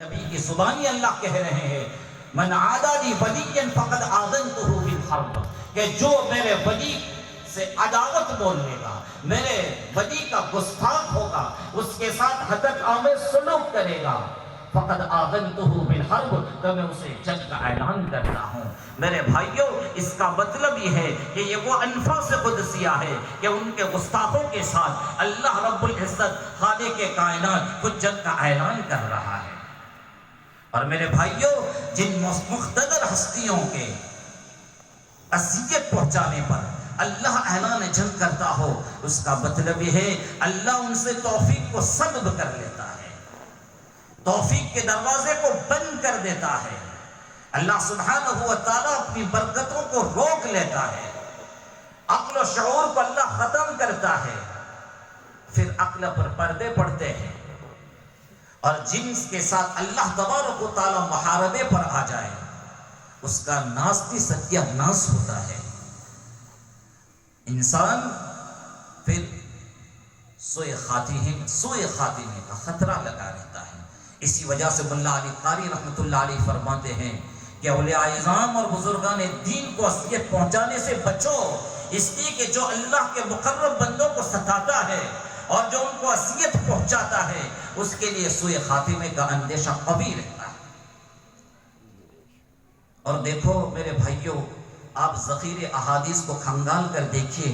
نبی کی زبانی اللہ کہہ رہے ہیں من عادی لی ولی فقد آذنتہ بالحرب، کہ جو میرے ولی سے عداوت بول لے گا، میرے ولی کا گستاخ ہوگا، اس کے ساتھ حدت آمیز سلوک کرے گا، فقد آذنتہ بالحرب، تو میں اسے جنگ کا اعلان کرتا ہوں۔ میرے بھائیوں، اس کا مطلب یہ ہے کہ یہ وہ انفاس قدسیہ ہے کہ ان کے گستاخوں کے ساتھ اللہ رب العزت خالق کائنات کچھ جنگ کا اعلان کر رہا ہے۔ اور میرے بھائیوں، جن مقتدر ہستیوں کے اذیت پہنچانے پر اللہ اعلان جنگ کرتا ہو، اس کا مطلب یہ ہے اللہ ان سے توفیق کو سلب کر لیتا ہے، توفیق کے دروازے کو بند کر دیتا ہے، اللہ سبحانہ و تعالیٰ اپنی برکتوں کو روک لیتا ہے، عقل و شعور کو اللہ ختم کرتا ہے، پھر عقل پر پردے پڑتے ہیں، اور جنس کے ساتھ اللہ تبارک و تعالیٰ محاربے پر آ جائے، اس کا ناستی ستیہ ناس ہوتا ہے، انسان پھر سوء خاتمے کا خطرہ لگا رہتا ہے۔ اسی وجہ سے مولا علی قاری رحمۃ اللہ علیہ فرماتے ہیں کہ اولیاء اعظام اور بزرگان دین کو اذیت پہنچانے سے بچو، اس لیے کہ جو اللہ کے مقرب بندوں کو ستاتا ہے اور جو ان کو اذیت پہنچاتا ہے، اس کے لیے سوء خاتمے کا اندیشہ قوی رہتا ہے۔ اور دیکھو میرے بھائیوں، آپ ذخیر احادیث کو کھنگال کر دیکھیے،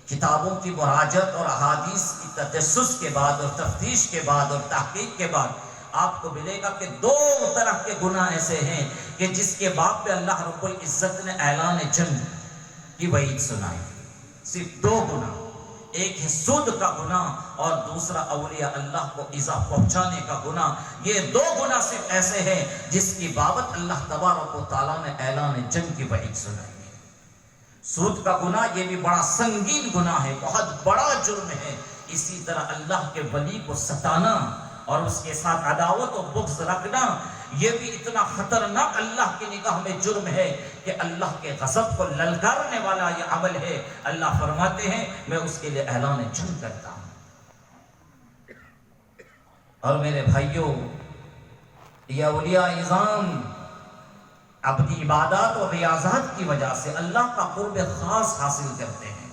کتابوں کی مراجعت اور احادیث کی تجسس کے بعد اور تفتیش کے بعد اور تحقیق کے بعد آپ کو ملے گا کہ دو طرح کے گناہ ایسے ہیں کہ جس کے باب پہ اللہ رب العزت نے اعلان جنگ کی وعید سنائی۔ صرف دو گناہ، ایک ہے سود کا گناہ اور دوسرا اولیاء اللہ کو ایذا پہنچانے کا گناہ۔ یہ دو گناہ صرف ایسے ہیں جس کی بابت اللہ تبارک و تعالیٰ نے اعلان جنگ کی وعید سنائی ہے۔ سود کا گناہ یہ بھی بڑا سنگین گناہ ہے، بہت بڑا جرم ہے۔ اسی طرح اللہ کے ولی کو ستانا اور اس کے ساتھ عداوت و بغض رکھنا، یہ بھی اتنا خطرناک اللہ کی نگاہ میں جرم ہے کہ اللہ کے غضب کو للکارنے والا یہ عمل ہے۔ اللہ فرماتے ہیں میں اس کے لیے اعلان جنگ کرتا ہوں۔ اور میرے بھائیوں، یہ اولیاء اعظام اپنی عبادات اور ریاضات کی وجہ سے اللہ کا قرب خاص حاصل کرتے ہیں،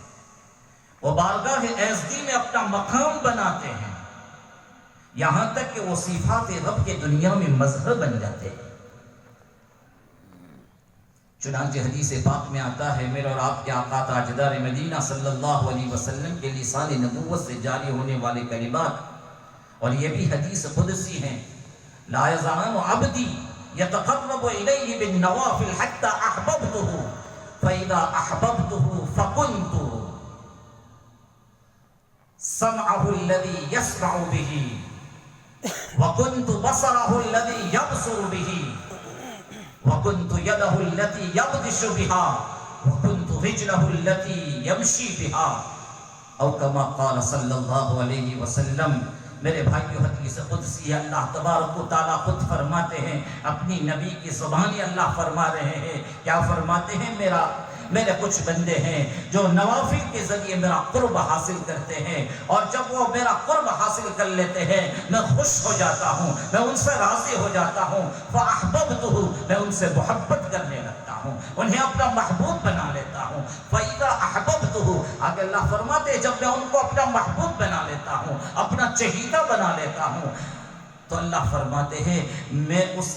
وہ بارگاہ اعزدی میں اپنا مقام بناتے ہیں، یہاں تک کہ وہ صفات رب کے دنیا میں مظہر بن جاتے ہیں۔ چنانچہ حدیث پاک میں آتا ہے، میرے اور آپ کے آقا تاجدار مدینہ صلی اللہ علیہ وسلم کے لسان نبوت سے جاری ہونے والے کلمات، اور یہ بھی حدیث قدسی ہیں، لا یزال عبدی یتقرب الیہ بالنوافل حتی احببتہ فاذا احببتہ فکنت سمعہ الذی یسمع بہ وَكُنْتُ بَصَرَهُ الَّذِي يَبْصُرُ بِهِ وَكُنْتُ يَدَهُ الَّتِي يَبْطِشُ بِهَا وَكُنْتُ رِجْلَهُ الَّتِي يَمْشِي بِهَا، او کما قال صلی اللہ علیہ وسلم۔ میرے بھائیو، حدیث قدسی اللہ تبارک و تعالیٰ خود فرماتے ہیں، اپنی نبی کی زبانی اللہ فرما رہے ہیں، کیا فرماتے ہیں؟ میرے کچھ بندے ہیں جو نوافل کے ذریعے میرا قرب حاصل کرتے ہیں، اور جب وہ میرا قرب حاصل کر لیتے ہیں میں خوش ہو جاتا ہوں، میں ان سے راضی ہو جاتا ہوں، فَأَحْبَبْتُهُ، میں ان سے محبت کرنے لگتا ہوں، انہیں اپنا محبوب بنا لیتا ہوں۔ فَإِذَا أَحْبَبْتُهُ، آگے اللہ فرماتے ہیں جب میں ان کو اپنا محبوب بنا لیتا ہوں، اپنا چہیتا بنا لیتا ہوں، تو اللہ فرماتے ہیں میں اس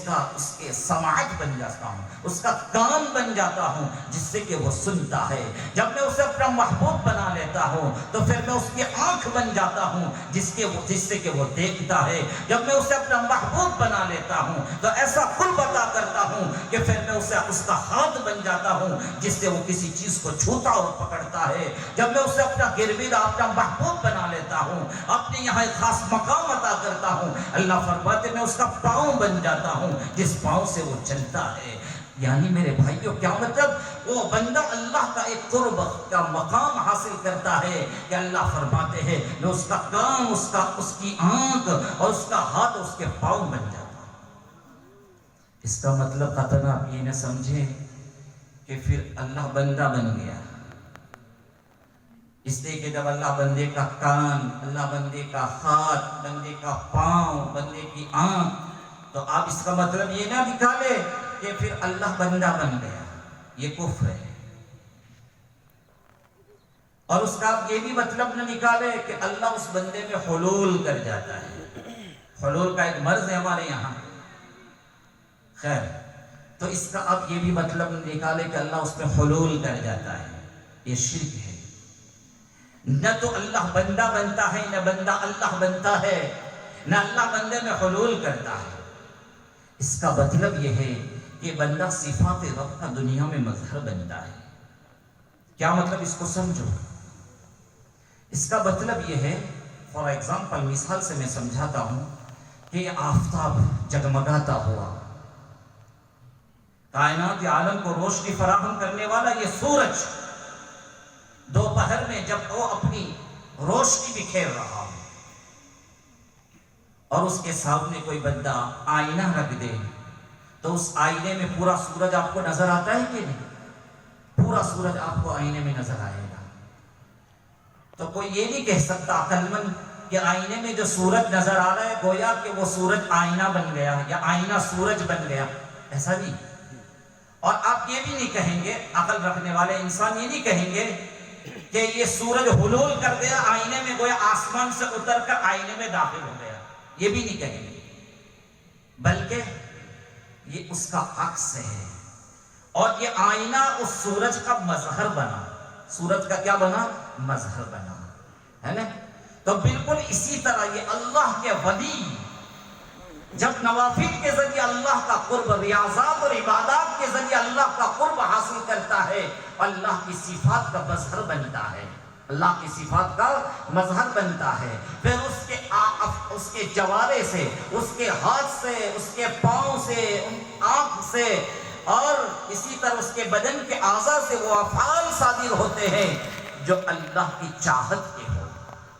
کے سماعت بن جاتا ہوں، اس کا کان بن جاتا ہوں جس سے کہ وہ سنتا ہے۔ جب میں اسے اپنا محبوب بنا لیتا ہوں تو پھر میں اس کی آنکھ بن جاتا ہوں جس سے کہ وہ دیکھتا ہے۔ جب میں اسے اپنا محبوب بنا لیتا ہوں تو ایسا قرب عطا کرتا ہوں کہ پھر میں اس کا ہاتھ بن جاتا ہوں جس سے وہ کسی چیز کو چھوتا اور پکڑتا ہے۔ جب میں اسے اپنا گرویدہ، اپنا محبوب بنا لیتا ہوں، اپنے یہاں ایک خاص مقام عطا کرتا ہوں، اللہ فرماتے میں اس کا پاؤں بن جاتا ہوں جس پاؤں سے وہ چلتا ہے۔ یعنی میرے بھائیوں، کیا مطلب؟ وہ بندہ اللہ کا ایک قرب کا مقام حاصل کرتا ہے کہ اللہ فرماتے ہیں میں اس کا کان، اس کی آنکھ اور اس کا ہاتھ، اس کے پاؤں بن جاتا ہوں۔ اس کا مطلب قطعاً آپ یہ نہ سمجھیں کہ پھر اللہ بندہ بن گیا، اس لیے کہ جب اللہ بندے کا کان، اللہ بندے کا ہاتھ، بندے کا پاؤں، بندے کی آنکھ تو آپ اس کا مطلب یہ نہ نکالے کہ پھر اللہ بندہ بن گیا، یہ کفر ہے۔ اور اس کا آپ یہ بھی مطلب نہ نکالے کہ اللہ اس بندے میں حلول کر جاتا ہے۔ حلول کا ایک مرض ہے ہمارے یہاں، خیر، تو اس کا آپ یہ بھی مطلب نہ نکالے کہ اللہ اس میں حلول کر جاتا ہے، یہ شرک ہے۔ نہ تو اللہ بندہ بنتا ہے، نہ بندہ اللہ بنتا ہے، نہ اللہ بندے میں حلول کرتا ہے۔ اس کا مطلب یہ ہے کہ بندہ صفات رب کا دنیا میں مظہر بنتا ہے۔ کیا مطلب؟ اس کو سمجھو۔ اس کا مطلب یہ ہے، فار ایگزامپل مثال سے میں سمجھاتا ہوں کہ یہ آفتاب جگمگاتا ہوا، کائنات عالم کو روشنی فراہم کرنے والا یہ سورج دوپہر میں جب وہ اپنی روشنی بکھیر رہا ہو اور اس کے سامنے کوئی بندہ آئینہ رکھ دے تو اس آئینے میں پورا سورج آپ کو نظر آتا ہے کہ نہیں؟ پورا سورج آپ کو آئینے میں نظر آئے گا۔ تو کوئی یہ نہیں کہہ سکتا عقل مند کہ آئینے میں جو سورج نظر آ رہا ہے گویا کہ وہ سورج آئینہ بن گیا یا آئینہ سورج بن گیا، ایسا نہیں۔ اور آپ یہ بھی نہیں کہیں گے، عقل رکھنے والے انسان یہ نہیں کہیں گے کہ یہ سورج حلول کر گیا آئینے میں، گویا آسمان سے اتر کر آئینے میں داخل ہو گیا، یہ بھی نہیں کہیں گے، بلکہ یہ اس کا عکس ہے۔ اور یہ آئینہ اس سورج کا مظہر بنا، سورج کا کیا بنا؟ مظہر بنا، ہے نا؟ تو بالکل اسی طرح یہ اللہ کے ولی جب نوافل کے ذریعے اللہ کا قرب، ریاضات اور عبادات کے ذریعے اللہ کا قرب حاصل کرتا ہے، اللہ کی صفات کا مظہر بنتا ہے، اللہ کی صفات کا مظہر بنتا ہے، پھر اس کے جوارے سے، اس کے ہاتھ سے، اس کے پاؤں سے، آنکھ سے اور اسی طرح اس کے بدن کے اعضاء سے وہ افعال صادر ہوتے ہیں جو اللہ کی چاہت کے ہو،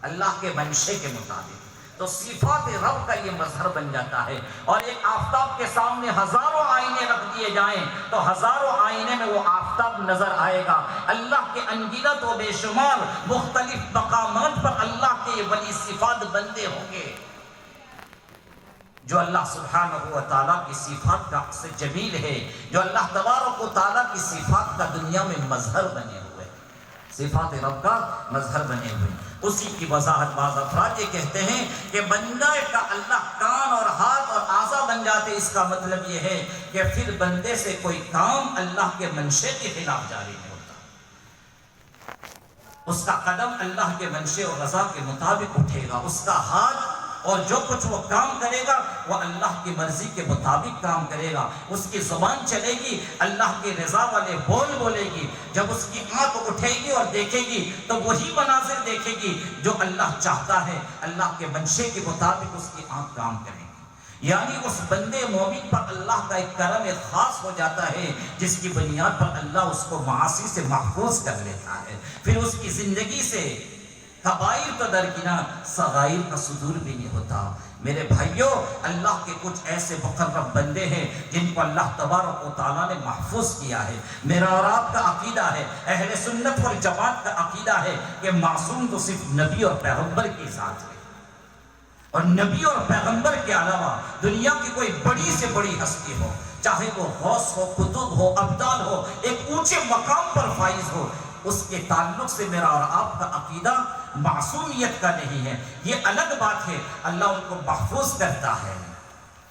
اللہ کے منشے کے مطابق۔ تو صفات رب کا یہ مظہر بن جاتا ہے۔ اور ایک آفتاب کے سامنے ہزاروں آئینے رکھ دیے جائیں تو ہزاروں آئینے میں وہ آفتاب نظر آئے گا۔ اللہ کے انگنت و بے شمار مختلف مقامات پر اللہ کے ولی صفات بندے ہوں گے جو اللہ سبحانہ و تعالیٰ کی صفات کا عکس جمیل ہے، جو اللہ تبارک و تعالیٰ کی صفات کا دنیا میں مظہر بنے ہوئے، صفات رب کا مظہر بنے ہوئے۔ اسی کی وضاحت بعض افراد یہ کہتے ہیں کہ بندہ کا اللہ کان اور ہاتھ اور اعضاء بن جاتے، اس کا مطلب یہ ہے کہ پھر بندے سے کوئی کام اللہ کے منشے کے خلاف جاری نہیں ہوتا، اس کا قدم اللہ کے منشے اور رضا کے مطابق اٹھے گا، اس کا ہاتھ اور جو کچھ وہ کام کرے گا وہ اللہ کی مرضی کے مطابق کام کرے گا، اس کی زبان چلے گی اللہ کی رضا والے بول بولے گی، جب اس کی آنکھ اٹھے گی اور دیکھے گی تو وہی مناظر دیکھے گی جو اللہ چاہتا ہے، اللہ کے منشے کے مطابق اس کی آنکھ کام کرے گی۔ یعنی اس بندے مومن پر اللہ کا ایک کرم خاص ہو جاتا ہے جس کی بنیاد پر اللہ اس کو معاصی سے محفوظ کر لیتا ہے، پھر اس کی زندگی سے کبائر تو درکنار صغائر کا صدور بھی نہیں ہوتا۔ میرے بھائیوں، اللہ کے کچھ ایسے مقرب بندے ہیں جن کو اللہ تبارک و تعالیٰ نے محفوظ کیا ہے۔ میرا اور آپ کا عقیدہ ہے، اہل سنت والجماعت کا عقیدہ ہے کہ معصوم تو صرف نبی اور پیغمبر کی ذات ہے، اور نبی اور پیغمبر کے علاوہ دنیا کی کوئی بڑی سے بڑی ہستی ہو، چاہے وہ غوث ہو، قطب ہو، ابدال ہو، ایک اونچے مقام پر فائز ہو، اس کے تعلق سے میرا اور آپ کا عقیدہ معصومیت کا نہیں ہے۔ یہ الگ بات ہے، اللہ ان کو محفوظ کرتا ہے،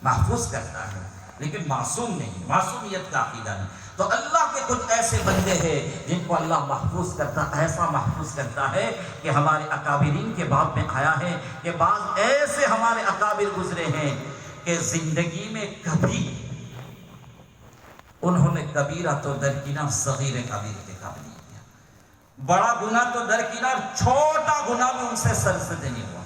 محفوظ کرتا ہے، لیکن معصوم نہیں، معصومیت کا عقیدہ نہیں۔ تو اللہ کے کچھ ایسے بندے ہیں جن کو اللہ محفوظ کرتا، ایسا محفوظ کرتا ہے کہ ہمارے اکابرین کے باب میں آیا ہے کہ بعض ایسے ہمارے اکابر گزرے ہیں کہ زندگی میں کبھی انہوں نے کبیرہ تو درکنار صغیر کبیر کے قابل، بڑا گناہ تو درکنار چھوٹا گناہ بھی ان سے سرزد نہیں ہوا۔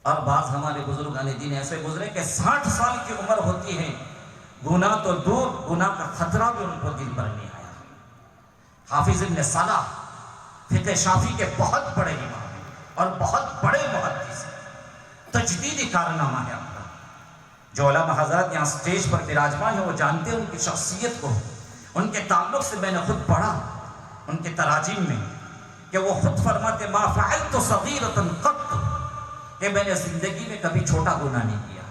اور بعض ہمارے بزرگان دین ایسے گزرے کہ 60 سال کی عمر ہوتی ہے، گناہ تو دور، گناہ کا خطرہ بھی ان کو دل پر نہیں آیا۔ حافظ ابن صلاح فقہ شافعی کے بہت بڑے امام ہیں اور بہت بڑے محدث ہیں، تجدیدی کارنامہ ہے اپنا۔ جو علماء حضرات یہاں سٹیج پر براجمان ہیں وہ جانتے ہیں ان کی شخصیت کو، ان کے تعلق سے میں نے خود پڑھا ان کے تراجم میں کہ وہ خود فرماتے ما فعلت صغیرۃ قط، کہ میں نے زندگی میں کبھی چھوٹا گناہ نہیں کیا،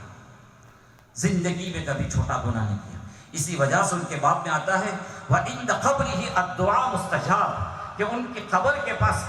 زندگی میں کبھی چھوٹا گناہ نہیں کیا. اسی وجہ سے ان کے باب میں آتا ہے وَعِنْدَ قَبْرِهِ الدُّعَاءُ مُسْتَجَابٌ کہ ان کی قبر کے پاس